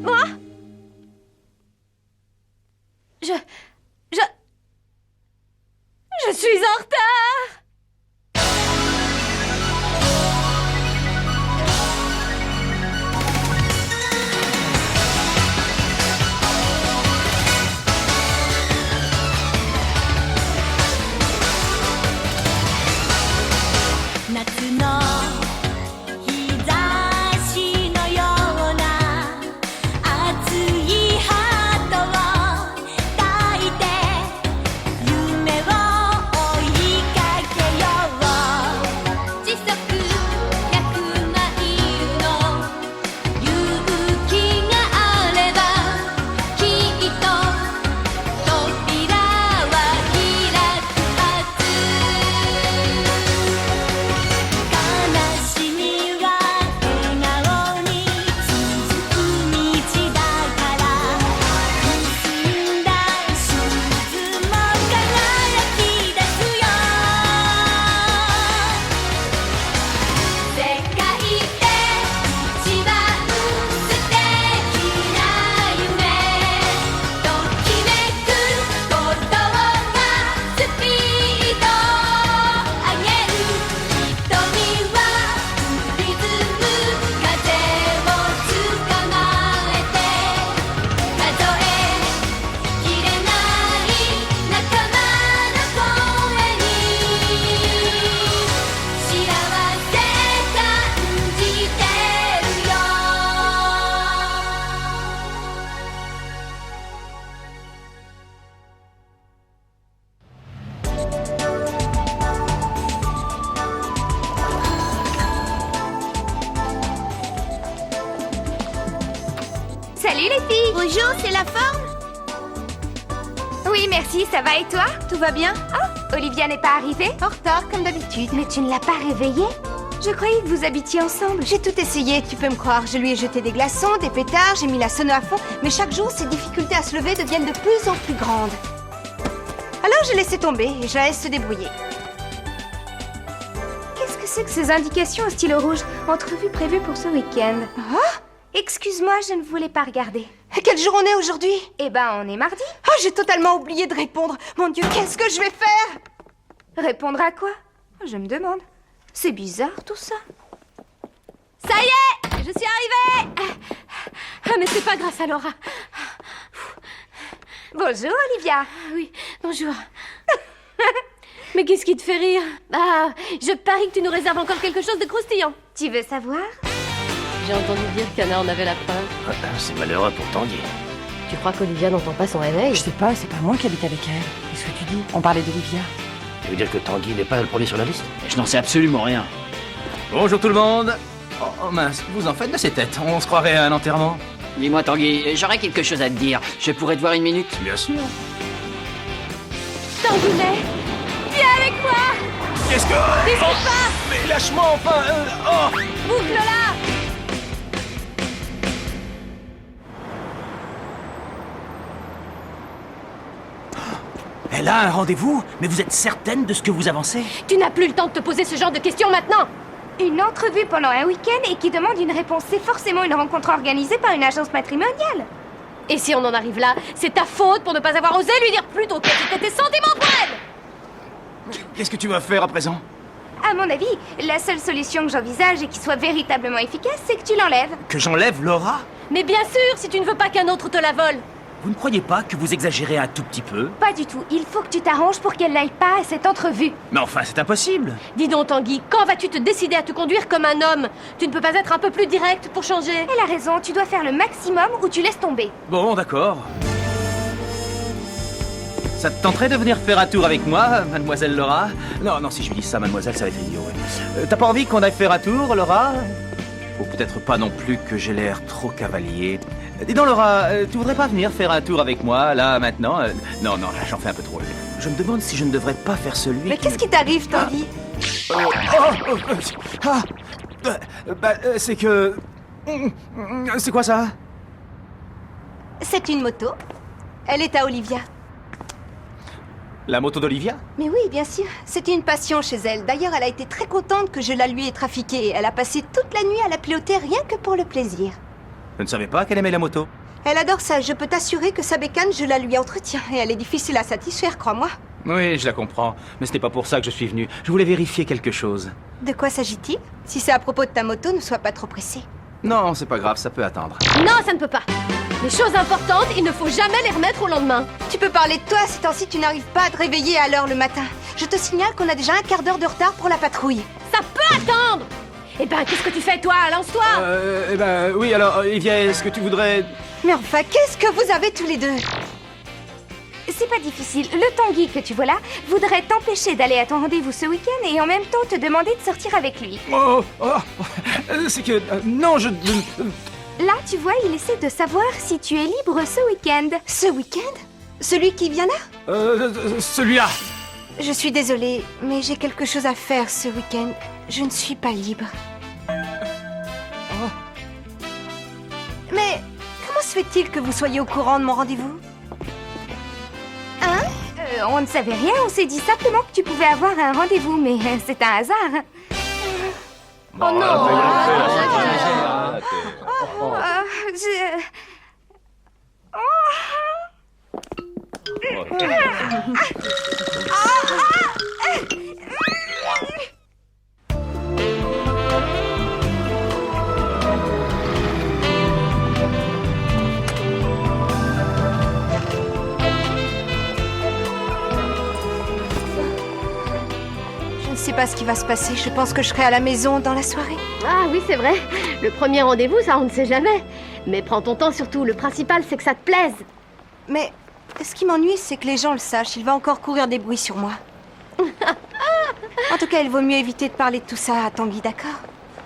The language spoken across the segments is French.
Moi? Je suis en retard! Salut les filles! Bonjour, c'est la forme? Oui, merci, ça va et toi? Tout va bien? Oh, Olivia n'est pas arrivée? En retard, comme d'habitude. Mais tu ne l'as pas réveillée? Je croyais que vous habitiez ensemble. J'ai tout essayé, tu peux me croire. Je lui ai jeté des glaçons, des pétards, j'ai mis la sono à fond, mais chaque jour, ses difficultés à se lever deviennent de plus en plus grandes. Alors j'ai laissé tomber et je la laisse se débrouiller. Qu'est-ce que c'est que ces indications au stylo rouge? Entrevue prévue pour ce week-end. Ah? Excuse-moi, je ne voulais pas regarder. Quel jour on est aujourd'hui? Eh ben, on est mardi. Oh, j'ai totalement oublié de répondre. Mon Dieu, qu'est-ce que je vais faire? Répondre à quoi? Je me demande. C'est bizarre, tout ça. Ça y est! Je suis arrivée! Ah, mais c'est pas grâce à Laura. Bonjour, Olivia. Oui, bonjour. Mais qu'est-ce qui te fait rire? Ah, je parie que tu nous réserves encore quelque chose de croustillant. Tu veux savoir? J'ai entendu dire qu'Anna en avait la preuve. C'est malheureux pour Tanguy. Tu crois qu'Olivia n'entend pas son réveil? Je sais pas, c'est pas moi qui habite avec elle. Qu'est-ce que tu dis? On parlait d'Olivia. Tu veux dire que Tanguy n'est pas le premier sur la liste? Je n'en sais absolument rien. Bonjour tout le monde. Oh mince, vous en faites de ces têtes. On se croirait à un enterrement. Dis-moi Tanguy, j'aurais quelque chose à te dire. Je pourrais te voir une minute? Bien sûr. Tanguy, viens avec moi! Qu'est-ce que... N'hésite pas! Mais lâche-moi enfin. Oh. Boucle-la! Elle a un rendez-vous? Mais vous êtes certaine de ce que vous avancez? Tu n'as plus le temps de te poser ce genre de questions maintenant! Une entrevue pendant un week-end et qui demande une réponse, c'est forcément une rencontre organisée par une agence matrimoniale. Et si on en arrive là, c'est ta faute pour ne pas avoir osé lui dire plus tôt quels étaient tes sentiments pour elle! Qu'est-ce que tu vas faire à présent? À mon avis, la seule solution que j'envisage et qui soit véritablement efficace, c'est que tu l'enlèves. Que j'enlève Laura? Mais bien sûr, si tu ne veux pas qu'un autre te la vole! Vous ne croyez pas que vous exagérez un tout petit peu? Pas du tout. Il faut que tu t'arranges pour qu'elle n'aille pas à cette entrevue. Mais enfin, c'est impossible. Dis donc Tanguy, quand vas-tu te décider à te conduire comme un homme? Tu ne peux pas être un peu plus direct pour changer? Elle a raison, tu dois faire le maximum ou tu laisses tomber. Bon, d'accord. Ça te tenterait de venir faire un tour avec moi, mademoiselle Laura? Non, non, si je lui dis ça, mademoiselle, ça va être idiot, ouais. T'as pas envie qu'on aille faire un tour, Laura? Ou peut-être pas non plus que j'ai l'air trop cavalier. Dis donc, Laura, tu voudrais pas venir faire un tour avec moi, là, maintenant? Non, non, là, j'en fais un peu trop. Je me demande si je ne devrais pas faire celui Mais qu'est-ce qui t'arrive, Tanguy? C'est que... C'est quoi ça? C'est une moto. Elle est à Olivia. La moto d'Olivia? Mais oui, bien sûr. C'était une passion chez elle. D'ailleurs, elle a été très contente que je la lui ai trafiquée. Elle a passé toute la nuit à la piloter rien que pour le plaisir. Je ne savais pas qu'elle aimait la moto. Elle adore ça. Je peux t'assurer que sa bécane, je la lui entretiens. Et elle est difficile à satisfaire, crois-moi. Oui, je la comprends. Mais ce n'est pas pour ça que je suis venu. Je voulais vérifier quelque chose. De quoi s'agit-il? Si c'est à propos de ta moto, ne sois pas trop pressé. Non, c'est pas grave, ça peut attendre. Non, ça ne peut pas. Les choses importantes, il ne faut jamais les remettre au lendemain. Tu peux parler de toi, ces temps-ci tu n'arrives pas à te réveiller à l'heure le matin. Je te signale qu'on a déjà un quart d'heure de retard pour la patrouille. Ça peut attendre. Eh ben, qu'est-ce que tu fais, toi? Lance-toi. Oui, alors, Olivia, est-ce que tu voudrais... Mais enfin, qu'est-ce que vous avez tous les deux? C'est pas difficile. Le Tanguy que tu vois là voudrait t'empêcher d'aller à ton rendez-vous ce week-end et en même temps te demander de sortir avec lui. c'est que... non, je... Là, tu vois, il essaie de savoir si tu es libre ce week-end. Ce week-end? Celui qui vient là? celui-là. Je suis désolée, mais j'ai quelque chose à faire ce week-end. Je ne suis pas libre. Mais comment se fait-il que vous soyez au courant de mon rendez-vous? On ne savait rien, on s'est dit simplement que tu pouvais avoir un rendez-vous, mais c'est un hasard. Oh non. Je... Je ne sais pas ce qui va se passer. Je pense que je serai à la maison dans la soirée. Ah oui, c'est vrai. Le premier rendez-vous, ça, on ne sait jamais. Mais prends ton temps surtout. Le principal, c'est que ça te plaise. Mais ce qui m'ennuie, c'est que les gens le sachent. Il va encore courir des bruits sur moi. En tout cas, il vaut mieux éviter de parler de tout ça à Tanguy, d'accord?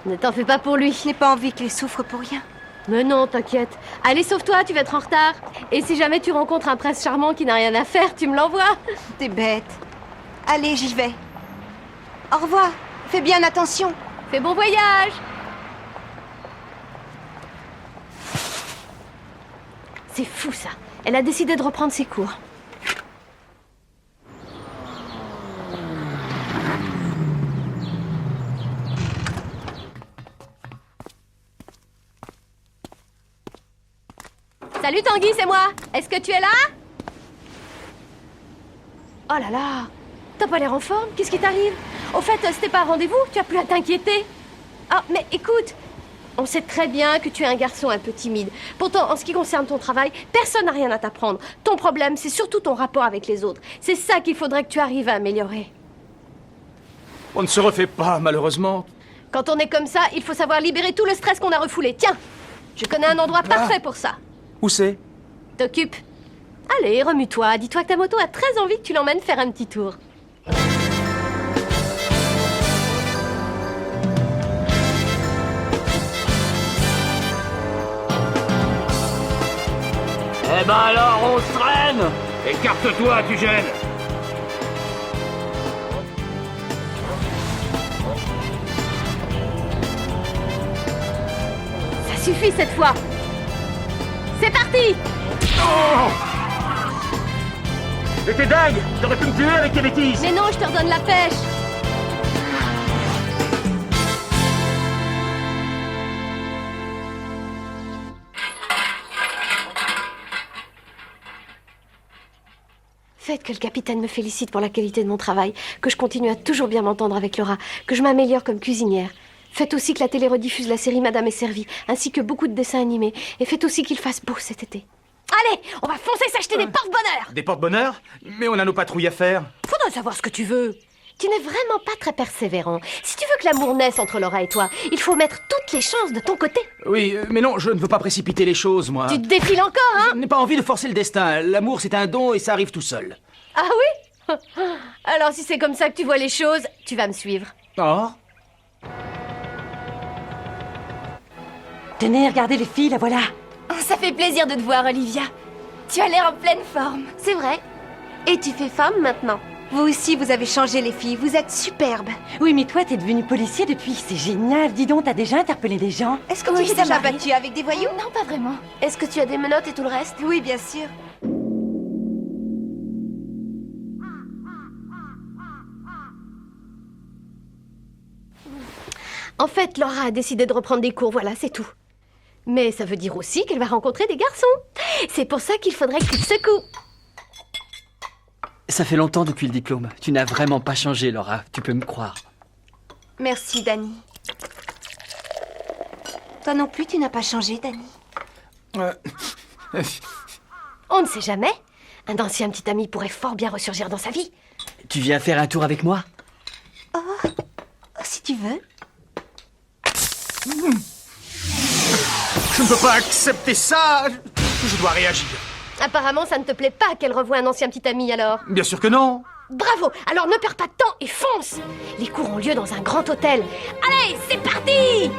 Ne t'en fais pas pour lui. Je n'ai pas envie qu'il souffre pour rien. Mais non, t'inquiète. Allez, sauve-toi, tu vas être en retard. Et si jamais tu rencontres un prince charmant qui n'a rien à faire, tu me l'envoies. T'es bête. Allez, j'y vais. Au revoir. Fais bien attention. Fais bon voyage. C'est fou, ça. Elle a décidé de reprendre ses cours. Salut Tanguy, c'est moi. Est-ce que tu es là? Oh là là, t'as pas l'air en forme? Qu'est-ce qui t'arrive? Au fait, c'était pas un rendez-vous? Tu as plus à t'inquiéter. Ah, mais écoute, on sait très bien que tu es un garçon un peu timide. Pourtant, en ce qui concerne ton travail, personne n'a rien à t'apprendre. Ton problème, c'est surtout ton rapport avec les autres. C'est ça qu'il faudrait que tu arrives à améliorer. On ne se refait pas, malheureusement. Quand on est comme ça, il faut savoir libérer tout le stress qu'on a refoulé. Tiens, je connais un endroit parfait pour ça. Où c'est? T'occupe. Allez, remue-toi. Dis-toi que ta moto a très envie que tu l'emmènes faire un petit tour. Eh ben alors, on se traîne! Écarte-toi, tu gênes! Ça suffit cette fois. C'est parti! Mais t'es dingue! T'aurais pu me tuer avec tes bêtises! Mais non, je te redonne la pêche. Faites que le capitaine me félicite pour la qualité de mon travail, que je continue à toujours bien m'entendre avec Laura, que je m'améliore comme cuisinière. Faites aussi que la télé rediffuse la série Madame est servie, ainsi que beaucoup de dessins animés. Et faites aussi qu'il fasse beau cet été. Allez, on va foncer s'acheter des porte-bonheur. Des porte-bonheur? Mais on a nos patrouilles à faire. Faudrait savoir ce que tu veux. Tu n'es vraiment pas très persévérant. Si tu veux que l'amour naisse entre Laura et toi, il faut mettre toutes les chances de ton côté. Oui, mais non, je ne veux pas précipiter les choses, moi. Tu te défiles encore, hein? Je n'ai pas envie de forcer le destin. L'amour, c'est un don et ça arrive tout seul. Ah oui? Alors si c'est comme ça que tu vois les choses, tu vas me suivre. Oh? Tenez, regardez les filles, la voilà. Oh, ça fait plaisir de te voir, Olivia. Tu as l'air en pleine forme. C'est vrai. Et tu fais femme maintenant. Vous aussi, vous avez changé les filles. Vous êtes superbes. Oui, mais toi, t'es devenu policier depuis. C'est génial. Dis donc, t'as déjà interpellé des gens? Est-ce que Oui, tu t'es ça déjà m'arrive. battu avec des voyous? Non, pas vraiment. Est-ce que tu as des menottes et tout le reste? Oui, bien sûr. En fait, Laura a décidé de reprendre des cours, voilà, c'est tout. Mais ça veut dire aussi qu'elle va rencontrer des garçons. C'est pour ça qu'il faudrait que tu te secoues. Ça fait longtemps depuis le diplôme. Tu n'as vraiment pas changé, Laura. Tu peux me croire. Merci, Danny. Toi non plus, tu n'as pas changé, Danny. On ne sait jamais. Un ancien petit ami pourrait fort bien ressurgir dans sa vie. Tu viens faire un tour avec moi? Oh, si tu veux. Je ne peux pas accepter ça. Je dois réagir. Apparemment, ça ne te plaît pas qu'elle revoie un ancien petit ami, alors. Bien sûr que non. Bravo! Alors ne perds pas de temps et fonce! Les cours ont lieu dans un grand hôtel. Allez, c'est parti!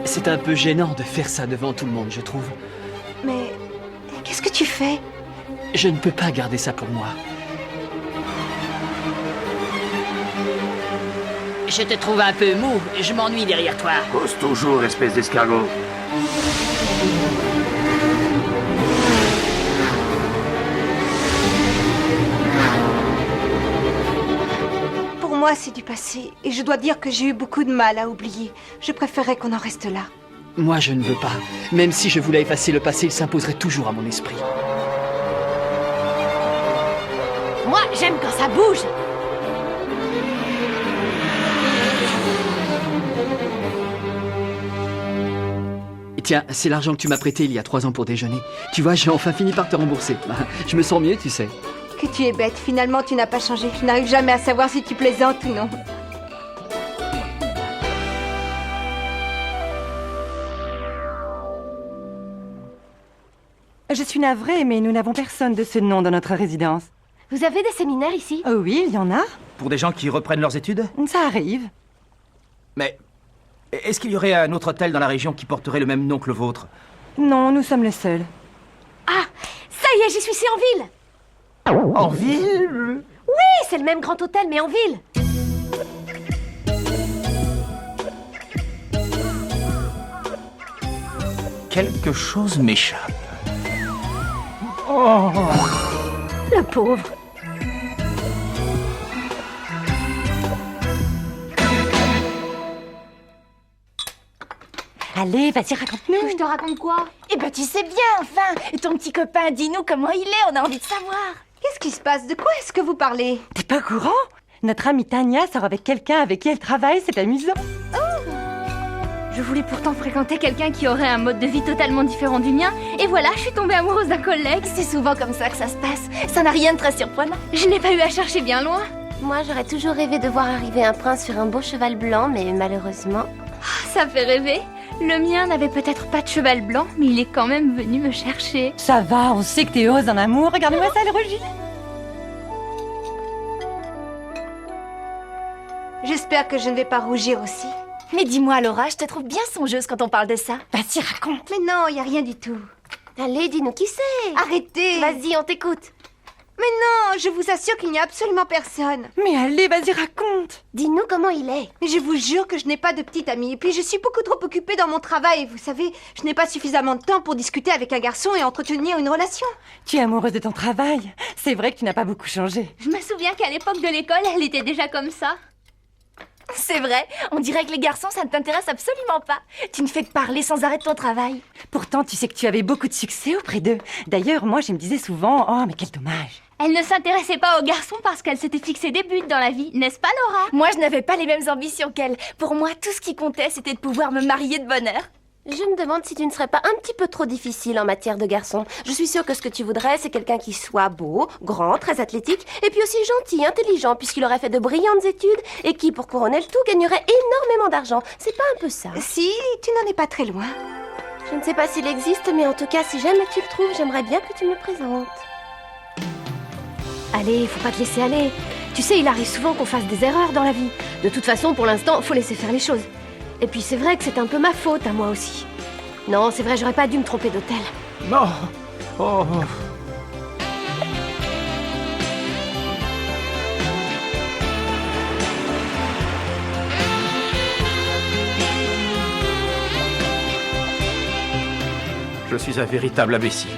C'est un peu gênant de faire ça devant tout le monde, je trouve. Mais qu'est-ce que tu fais? Je ne peux pas garder ça pour moi. Je te trouve un peu mou. Je m'ennuie derrière toi. Cause toujours, espèce d'escargot. Pour moi, c'est du passé. Et je dois dire que j'ai eu beaucoup de mal à oublier. Je préférerais qu'on en reste là. Moi, je ne veux pas. Même si je voulais effacer le passé, il s'imposerait toujours à mon esprit. Moi, j'aime quand ça bouge! Et tiens, c'est l'argent que tu m'as prêté il y a 3 ans pour déjeuner. Tu vois, j'ai enfin fini par te rembourser. Je me sens mieux, tu sais. Que tu es bête. Finalement, tu n'as pas changé. Je n'arrive jamais à savoir si tu plaisantes ou non. Je suis navrée, mais nous n'avons personne de ce nom dans notre résidence. Vous avez des séminaires ici? Oh oui, il y en a. Pour des gens qui reprennent leurs études? Ça arrive. Mais est-ce qu'il y aurait un autre hôtel dans la région qui porterait le même nom que le vôtre? Non, nous sommes les seuls. Ah! Ça y est, j'y suis, c'est en ville! En ville? Oui, c'est le même grand hôtel, mais en ville! Quelque chose m'échappe. Le pauvre! Allez, vas-y, raconte-nous. Je te raconte quoi? Eh ben tu sais bien, enfin. Et ton petit copain, dis-nous comment il est, on a envie de savoir. Qu'est-ce qui se passe? De quoi est-ce que vous parlez? T'es pas au courant? Notre amie Tania sort avec quelqu'un avec qui elle travaille, c'est amusant. Je voulais pourtant fréquenter quelqu'un qui aurait un mode de vie totalement différent du mien, et voilà, je suis tombée amoureuse d'un collègue. C'est souvent comme ça que ça se passe. Ça n'a rien de très surprenant. Je n'ai pas eu à chercher bien loin. Moi, j'aurais toujours rêvé de voir arriver un prince sur un beau cheval blanc, mais malheureusement... Ça fait rêver. Le mien n'avait peut-être pas de cheval blanc, mais il est quand même venu me chercher. Ça va, on sait que t'es heureuse en amour. Regarde-moi ça, elle rougit. J'espère que je ne vais pas rougir aussi. Mais dis-moi, Laura, je te trouve bien songeuse quand on parle de ça. Vas-y, raconte. Mais non, il n'y a rien du tout. Allez, dis-nous qui c'est! Arrêtez! Vas-y, on t'écoute! Mais non, je vous assure qu'il n'y a absolument personne. Mais allez, vas-y, raconte. Dis-nous comment il est! Mais je vous jure que je n'ai pas de petite amie. Et puis je suis beaucoup trop occupée dans mon travail. Vous savez, je n'ai pas suffisamment de temps pour discuter avec un garçon et entretenir une relation. Tu es amoureuse de ton travail. C'est vrai que tu n'as pas beaucoup changé. Je me souviens qu'à l'époque de l'école, elle était déjà comme ça. C'est vrai, on dirait que les garçons, ça ne t'intéresse absolument pas. Tu ne fais que parler sans arrêt de ton travail. Pourtant, tu sais que tu avais beaucoup de succès auprès d'eux. D'ailleurs, moi, je me disais souvent, oh, mais quel dommage. Elle ne s'intéressait pas aux garçons parce qu'elle s'était fixé des buts dans la vie, n'est-ce pas Laura? Moi, je n'avais pas les mêmes ambitions qu'elle. Pour moi, tout ce qui comptait, c'était de pouvoir me marier de bonne heure. Je me demande si tu ne serais pas un petit peu trop difficile en matière de garçon. Je suis sûre que ce que tu voudrais, c'est quelqu'un qui soit beau, grand, très athlétique, et puis aussi gentil, intelligent, puisqu'il aurait fait de brillantes études, et qui, pour couronner le tout, gagnerait énormément d'argent. C'est pas un peu ça? Si, tu n'en es pas très loin. Je ne sais pas s'il existe, mais en tout cas, si jamais tu le trouves, j'aimerais bien que tu me le présentes. Allez, faut pas te laisser aller. Tu sais, il arrive souvent qu'on fasse des erreurs dans la vie. De toute façon, pour l'instant, faut laisser faire les choses. Et puis c'est vrai que c'est un peu ma faute à moi aussi. Non, c'est vrai, j'aurais pas dû me tromper d'hôtel. Non. Oh. Je suis un véritable imbécile.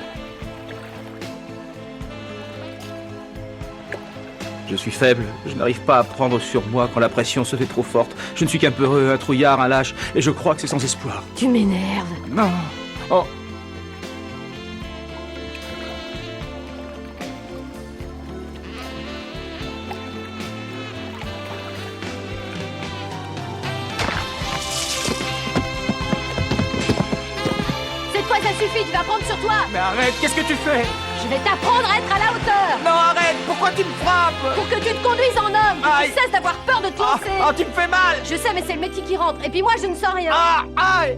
Je suis faible, je n'arrive pas à prendre sur moi quand la pression se fait trop forte. Je ne suis qu'un peureux, un trouillard, un lâche, et je crois que c'est sans espoir. Tu m'énerves. Non. Oh. Cette fois, ça suffit, tu vas prendre sur toi. Mais arrête, qu'est-ce que tu fais? Je vais t'apprendre à être à la hauteur. Non, arrête, pourquoi tu me frappes? Pour que tu te conduises en homme, que Aïe. tu cesses d'avoir peur de te Ah, lancer. ah, tu me fais mal. Je sais, mais c'est le métier qui rentre. Et puis moi, je ne sens rien. Ah, aïe.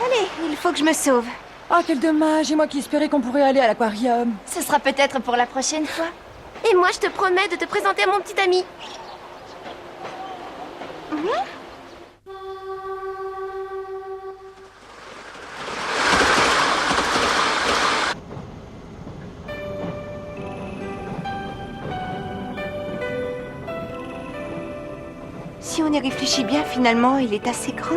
Allez, il faut que je me sauve. Oh, quel dommage. Et moi qui espérais qu'on pourrait aller à l'aquarium. Ce sera peut-être pour la prochaine fois. Et moi, je te promets de te présenter à mon petit ami. Si on y réfléchit bien, finalement, il est assez grand.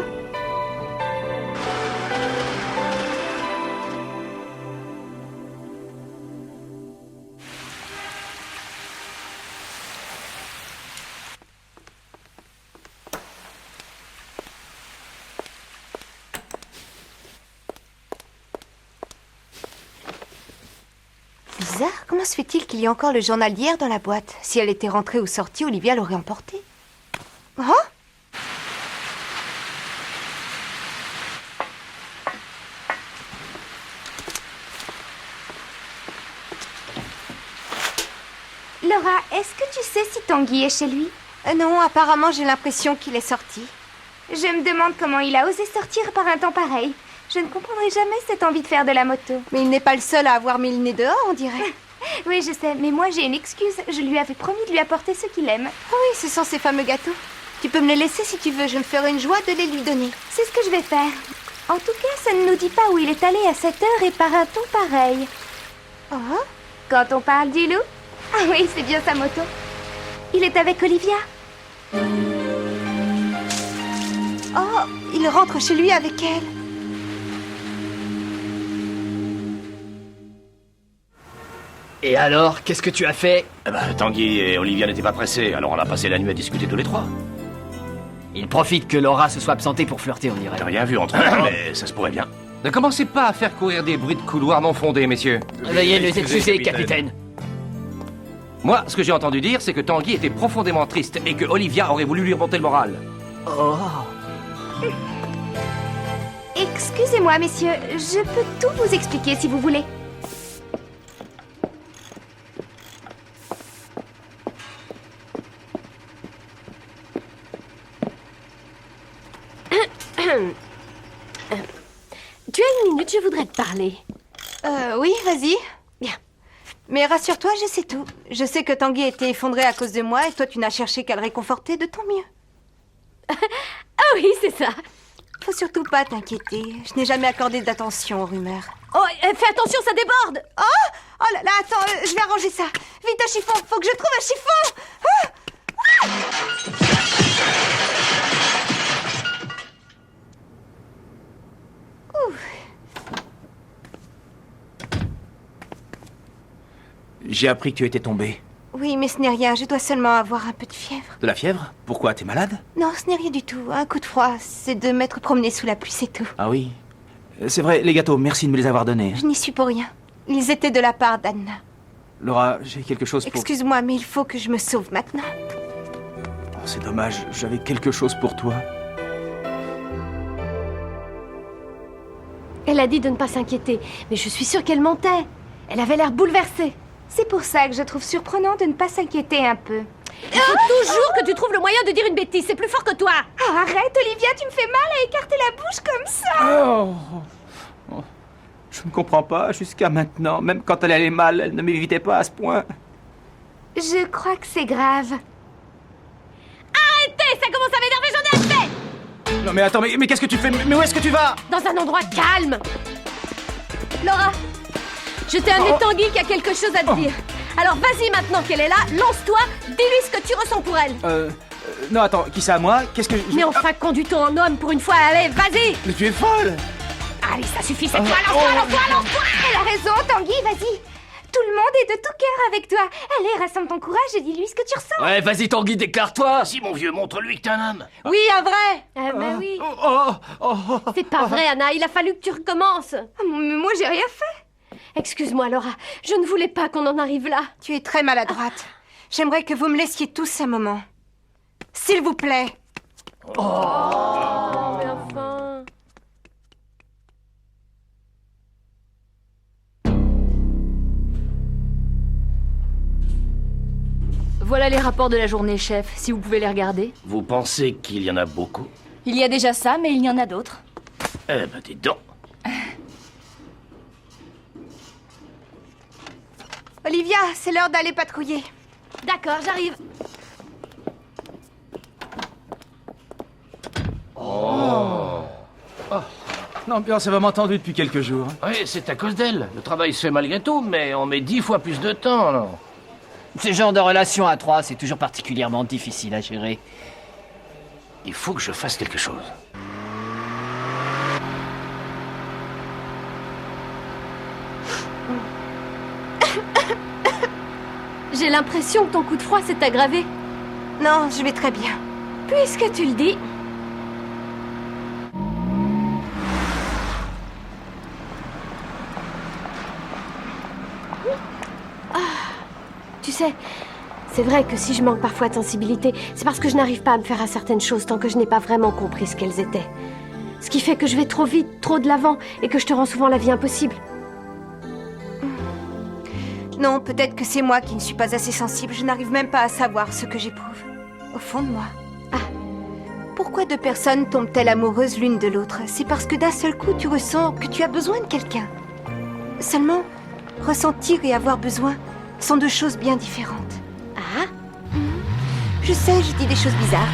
Bizarre, comment se fait-il qu'il y ait encore le journal d'hier dans la boîte? Si elle était rentrée ou sortie, Olivia l'aurait emporté. Oh! Laura, est-ce que tu sais si Tanguy est chez lui? Non, apparemment j'ai l'impression qu'il est sorti. Je me demande comment il a osé sortir par un temps pareil. Je ne comprendrai jamais cette envie de faire de la moto. Mais il n'est pas le seul à avoir mis le nez dehors, on dirait. Oui, je sais, mais moi j'ai une excuse. Je lui avais promis de lui apporter ce qu'il aime. Ah oui, ce sont ces fameux gâteaux. Tu peux me les laisser si tu veux, je me ferai une joie de les lui donner. C'est ce que je vais faire. En tout cas, ça ne nous dit pas où il est allé à cette heure et par un ton pareil. Oh? Quand on parle du loup? Ah oui, c'est bien sa moto. Il est avec Olivia. Oh, il rentre chez lui avec elle. Et alors, qu'est-ce que tu as fait? Tanguy et Olivia n'étaient pas pressés, alors on a passé la nuit à discuter tous les trois. Il profite que Laura se soit absentée pour flirter, on dirait. J'ai rien vu entre eux, mais ça se pourrait bien. Ne commencez pas à faire courir des bruits de couloir non fondés, messieurs. Veuillez nous Excusez, excuser, capitaine. capitaine. Moi, ce que j'ai entendu dire, c'est que Tanguy était profondément triste et que Olivia aurait voulu lui remonter le moral. Oh. Excusez-moi, messieurs, je peux tout vous expliquer si vous voulez. Tu as une minute, je voudrais te parler. Oui, vas-y. Bien. Mais rassure-toi, je sais tout. Je sais que Tanguy a été effondré à cause de moi et toi tu n'as cherché qu'à le réconforter de ton mieux. Ah oui, c'est ça. Faut surtout pas t'inquiéter. Je n'ai jamais accordé d'attention aux rumeurs. Oh, fais attention, ça déborde. Oh là là, attends, je vais arranger ça. Vite un chiffon, faut que je trouve un chiffon. J'ai appris que tu étais tombé. Oui, mais ce n'est rien, je dois seulement avoir un peu de fièvre. De la fièvre? Pourquoi? T'es malade? Non, ce n'est rien du tout. Un coup de froid, c'est de m'être promené sous la pluie, c'est tout. Ah oui. C'est vrai, les gâteaux, merci de me les avoir donnés. Je n'y suis pour rien. Ils étaient de la part d'Anna. Laura, j'ai quelque chose pour... Excuse-moi, mais il faut que je me sauve maintenant. Oh, c'est dommage, j'avais quelque chose pour toi. Elle a dit de ne pas s'inquiéter, mais je suis sûre qu'elle mentait. Elle avait l'air bouleversée. C'est pour ça que je trouve surprenant de ne pas s'inquiéter un peu. Il faut toujours que tu trouves le moyen de dire une bêtise, c'est plus fort que toi. Oh, arrête, Olivia, tu me fais mal à écarter la bouche comme ça. Oh. Je ne comprends pas, jusqu'à maintenant, même quand elle allait mal, elle ne m'évitait pas à ce point. Je crois que c'est grave. Arrêtez, ça commence à m'énerver, j'en ai assez. Non mais attends, mais qu'est-ce que tu fais? Mais où est-ce que tu vas? Dans un endroit calme. Laura, je t'ai amené Tanguy qui a quelque chose à te dire. Alors vas-y maintenant qu'elle est là, lance-toi, dis-lui ce que tu ressens pour elle. Non, attends, qui ça, moi? Qu'est-ce que... Mais enfin, conduis-toi en homme pour une fois, allez, vas-y. Mais tu es folle! Allez, ça suffit cette fois, lance-toi, lance-toi, lance-toi. Elle a raison, Tanguy, vas-y. de tout cœur avec toi. Allez, rassemble ton courage et dis-lui ce que tu ressens. Ouais, vas-y Tanguy, déclare-toi. Si, mon vieux, montre-lui que t'es un homme. Oui, un vrai. Ah bah oui. Oh. C'est pas vrai, Anna, il a fallu que tu recommences. Ah, mais moi, j'ai rien fait. Excuse-moi, Laura, je ne voulais pas qu'on en arrive là. Tu es très maladroite. J'aimerais que vous me laissiez tous un moment. S'il vous plaît. Mais enfin... Voilà les rapports de la journée, chef, si vous pouvez les regarder. Vous pensez qu'il y en a beaucoup? Il y a déjà ça, mais il y en a d'autres. Eh ben, dis donc. Olivia, c'est l'heure d'aller patrouiller. D'accord, j'arrive. L'ambiance est vraiment tendue depuis quelques jours. Oui, c'est à cause d'elle. Le travail se fait malgré tout, mais on met 10 fois plus de temps, alors. Ce genre de relation à trois, c'est toujours particulièrement difficile à gérer. Il faut que je fasse quelque chose. J'ai l'impression que ton coup de froid s'est aggravé. Non, je vais très bien. Puisque tu le dis. Tu sais, c'est vrai que si je manque parfois de sensibilité, c'est parce que je n'arrive pas à me faire à certaines choses tant que je n'ai pas vraiment compris ce qu'elles étaient. Ce qui fait que je vais trop vite, trop de l'avant, et que je te rends souvent la vie impossible. Non, peut-être que c'est moi qui ne suis pas assez sensible. Je n'arrive même pas à savoir ce que j'éprouve. Au fond de moi. Ah. Pourquoi deux personnes tombent-elles amoureuses l'une de l'autre? C'est parce que d'un seul coup, tu ressens que tu as besoin de quelqu'un. Seulement, ressentir et avoir besoin sont deux choses bien différentes. Ah? Je sais, je dis des choses bizarres.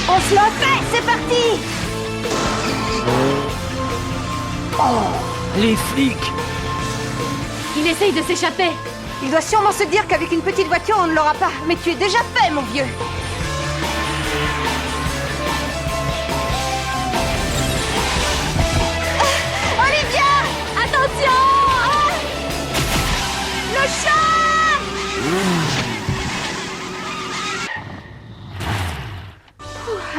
On se lance, c'est parti! Les flics! Il essaye de s'échapper. Il doit sûrement se dire qu'avec une petite voiture, on ne l'aura pas. Mais tu es déjà fait, mon vieux! Olivia! Attention! Le chat!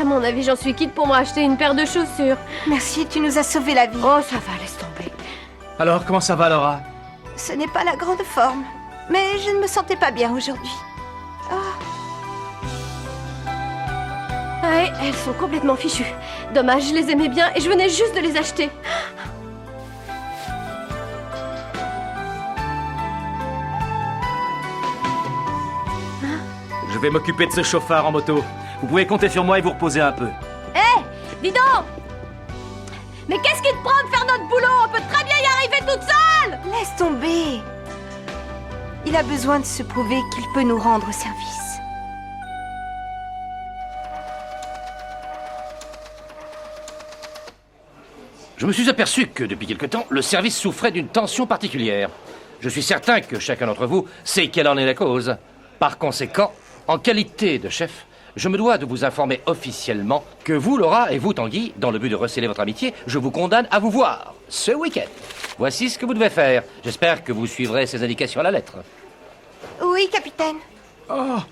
À mon avis, j'en suis quitte pour me racheter une paire de chaussures. Merci, tu nous as sauvé la vie. Oh, ça va, laisse tomber. Alors, comment ça va, Laura? Ce n'est pas la grande forme, mais je ne me sentais pas bien aujourd'hui. Ouais, elles sont complètement fichues. Dommage, je les aimais bien et je venais juste de les acheter. Je vais m'occuper de ce chauffard en moto. Vous pouvez compter sur moi et vous reposer un peu. Dis donc! Mais qu'est-ce qui te prend de faire notre boulot? On peut très bien y arriver toute seule! Laisse tomber. Il a besoin de se prouver qu'il peut nous rendre service. Je me suis aperçu que, depuis quelque temps, le service souffrait d'une tension particulière. Je suis certain que chacun d'entre vous sait quelle en est la cause. Par conséquent, en qualité de chef, je me dois de vous informer officiellement que vous, Laura, et vous, Tanguy, dans le but de recéler votre amitié, je vous condamne à vous voir ce week-end. Voici ce que vous devez faire. J'espère que vous suivrez ces indications à la lettre. Oui, capitaine. Vous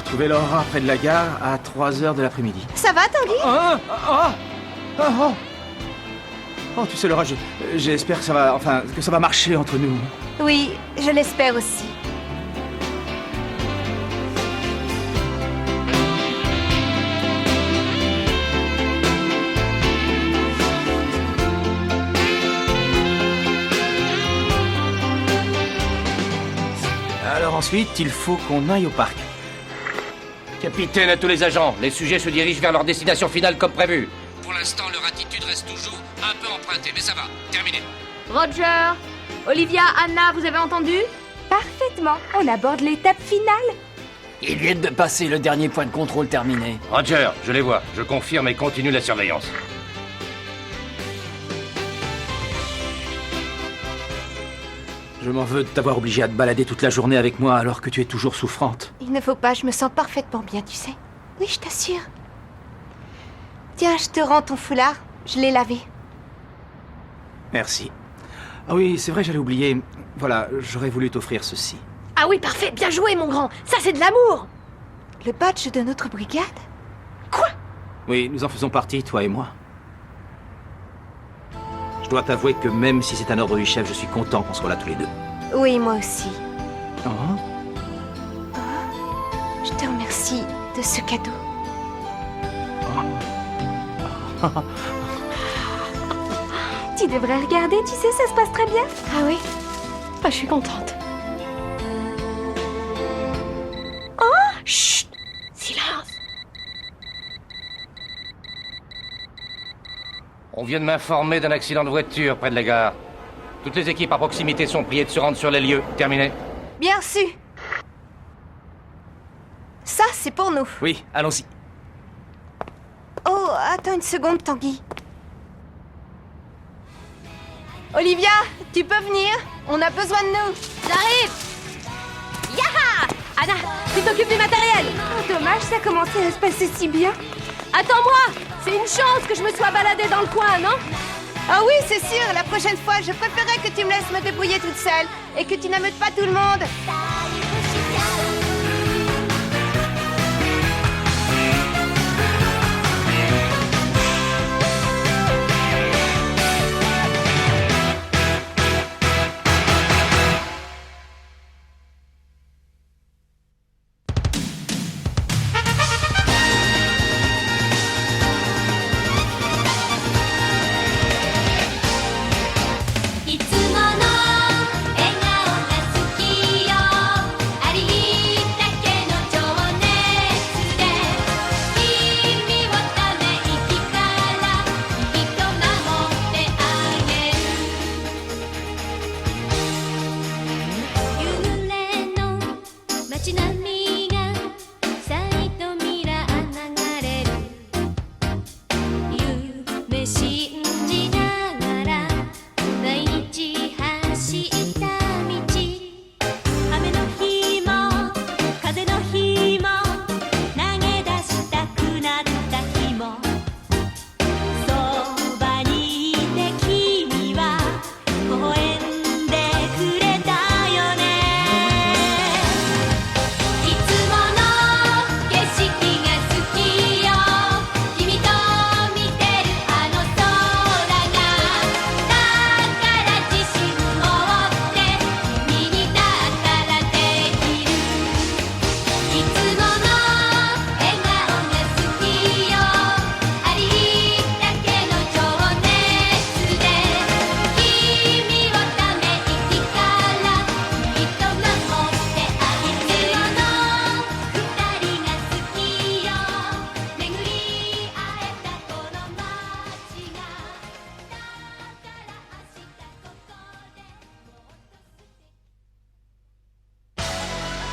trouvez Laura près de la gare à 3h de l'après-midi. Ça va, Tanguy? Oh, tu sais, Laura, j'espère que ça va, que ça va marcher entre nous. Oui, je l'espère aussi. Alors ensuite, il faut qu'on aille au parc. Capitaine à tous les agents, les sujets se dirigent vers leur destination finale comme prévu. Pour l'instant, leur attitude reste toujours un peu empruntée, mais ça va. Terminé. Roger, Olivia, Anna, vous avez entendu? Parfaitement. On aborde l'étape finale. Ils viennent de passer le dernier point de contrôle terminé. Roger, je les vois. Je confirme et continue la surveillance. Je m'en veux de t'avoir obligé à te balader toute la journée avec moi alors que tu es toujours souffrante. Il ne faut pas, je me sens parfaitement bien, tu sais. Oui, je t'assure. Tiens, je te rends ton foulard. Je l'ai lavé. Merci. Ah oui, c'est vrai, j'allais oublier. Voilà, j'aurais voulu t'offrir ceci. Ah oui, parfait, bien joué, mon grand. Ça, c'est de l'amour. Le badge de notre brigade? Oui, nous en faisons partie, toi et moi. Je dois t'avouer que même si c'est un ordre du chef, je suis content qu'on soit là tous les deux. Oui, moi aussi. Oh. Je te remercie de ce cadeau. Tu devrais regarder, tu sais, ça se passe très bien. Ah oui. Ah, je suis contente. Oh, chut, silence. On vient de m'informer d'un accident de voiture près de la gare. Toutes les équipes à proximité sont priées de se rendre sur les lieux. Terminé. Bien reçu. Ça, c'est pour nous. Oui, allons-y. Oh, attends une seconde, Tanguy. Olivia, tu peux venir? On a besoin de nous. J'arrive. Yaha! Anna, tu t'occupes du matériel. Oh, dommage, ça commençait à se passer si bien. Attends-moi. C'est une chance que je me sois baladée dans le coin, non? Ah oui, c'est sûr, la prochaine fois, je préférerais que tu me laisses me débrouiller toute seule et que tu n'ameutes pas tout le monde.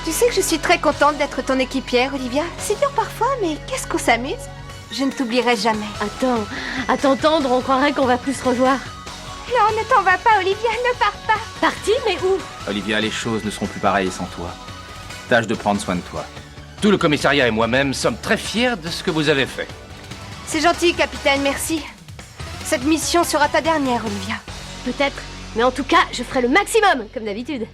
Tu sais que je suis très contente d'être ton équipière, Olivia. C'est dur parfois, mais qu'est-ce qu'on s'amuse. Je ne t'oublierai jamais. Attends, à t'entendre, on croirait qu'on va plus se revoir. Non, ne t'en va pas, Olivia, ne pars pas. Parti, mais où? Olivia, les choses ne seront plus pareilles sans toi. Tâche de prendre soin de toi. Tout le commissariat et moi-même sommes très fiers de ce que vous avez fait. C'est gentil, capitaine, merci. Cette mission sera ta dernière, Olivia. Peut-être, mais en tout cas, je ferai le maximum, comme d'habitude.